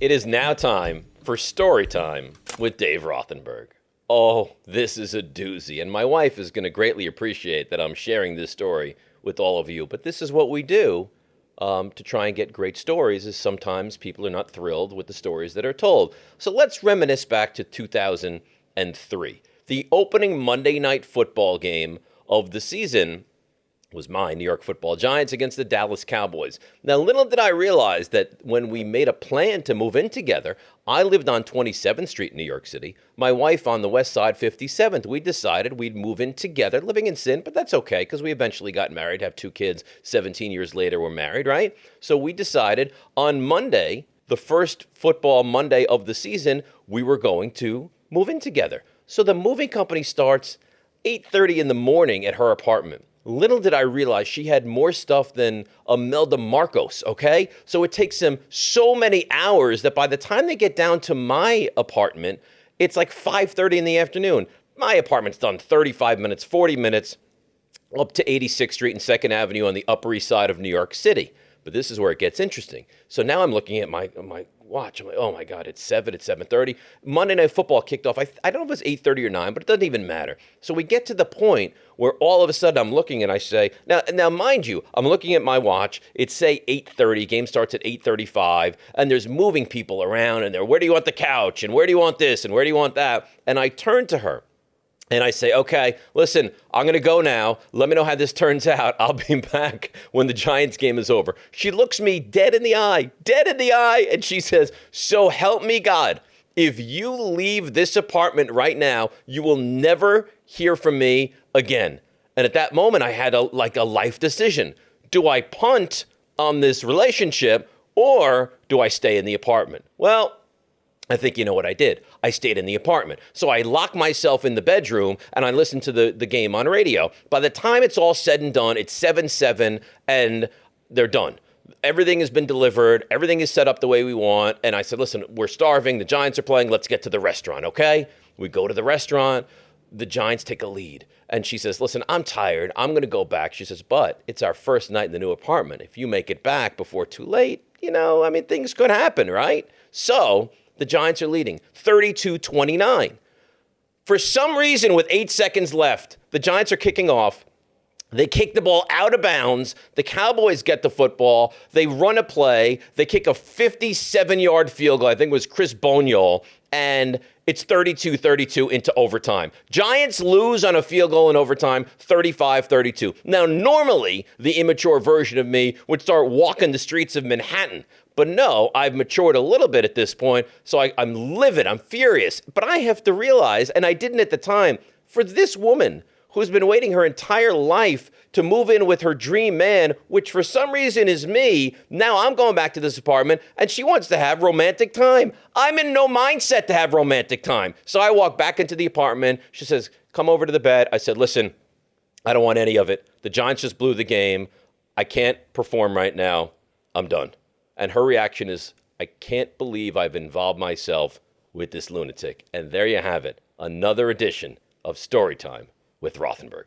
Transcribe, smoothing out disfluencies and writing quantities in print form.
It is now time for Storytime with Dave Rothenberg. Oh, this is a doozy, and my wife is going to greatly appreciate that I'm sharing this story with all of you. But this is what we do to try and get great stories, is sometimes people are not thrilled with the stories that are told. So let's reminisce back to 2003. The opening Monday night football game of the season was my New York Football Giants against the Dallas Cowboys. Now, little did I realize that when we made a plan to move in together, I lived on 27th Street in New York City, my wife on the west side, 57th. We decided we'd move in together, living in sin, but that's okay because we eventually got married, have 2 kids. 17 years later, we're married, right? So we decided on Monday, the first football Monday of the season, we were going to move in together. So the moving company starts 8:30 in the morning at her apartment. Little did I realize she had more stuff than Imelda Marcos, okay? So it takes them so many hours that by the time they get down to my apartment, it's like 5:30 in the afternoon. My apartment's done 35 minutes, 40 minutes, up to 86th Street and 2nd Avenue on the Upper East Side of New York City. But this is where it gets interesting. So now I'm looking at my watch. I'm like, oh my God, it's 7:30. Monday Night Football kicked off. I don't know if it was 8:30 or 9, but it doesn't even matter. So we get to the point where all of a sudden I'm looking and I say, now mind you, I'm looking at my watch. It's say 8:30. Game starts at 8:35, and there's moving people around, and where do you want the couch, and where do you want this, and where do you want that? And I turn to her. And I say, okay, listen, I'm going to go now. Let me know how this turns out. I'll be back when the Giants game is over. She looks me dead in the eye, and she says, so help me God, if you leave this apartment right now, you will never hear from me again. And at that moment, I had a life decision. Do I punt on this relationship, or do I stay in the apartment? Well, I think you know what I did. I stayed in the apartment. So I locked myself in the bedroom and I listened to the game on radio. By the time it's all said and done, it's 7:07 and they're done. Everything has been delivered. Everything is set up the way we want. And I said, listen, we're starving. The Giants are playing. Let's get to the restaurant, okay? We go to the restaurant. The Giants take a lead. And she says, listen, I'm tired. I'm going to go back. She says, but it's our first night in the new apartment. If you make it back before too late, things could happen, right? So the Giants are leading 32-29. For some reason, with 8 seconds left, the Giants are kicking off. They kick the ball out of bounds. The Cowboys get the football. They run a play. They kick a 57-yard field goal. I think it was Chris Boniol. And it's 32-32 into overtime. Giants lose on a field goal in overtime, 35-32. Now, normally, the immature version of me would start walking the streets of Manhattan. But no, I've matured a little bit at this point, so I'm livid, I'm furious. But I have to realize, and I didn't at the time, for this woman who's been waiting her entire life to move in with her dream man, which for some reason is me, now I'm going back to this apartment, and she wants to have romantic time. I'm in no mindset to have romantic time. So I walk back into the apartment. She says, come over to the bed. I said, listen, I don't want any of it. The Giants just blew the game. I can't perform right now. I'm done. And her reaction is, I can't believe I've involved myself with this lunatic. And there you have it, another edition of Storytime with Rothenberg.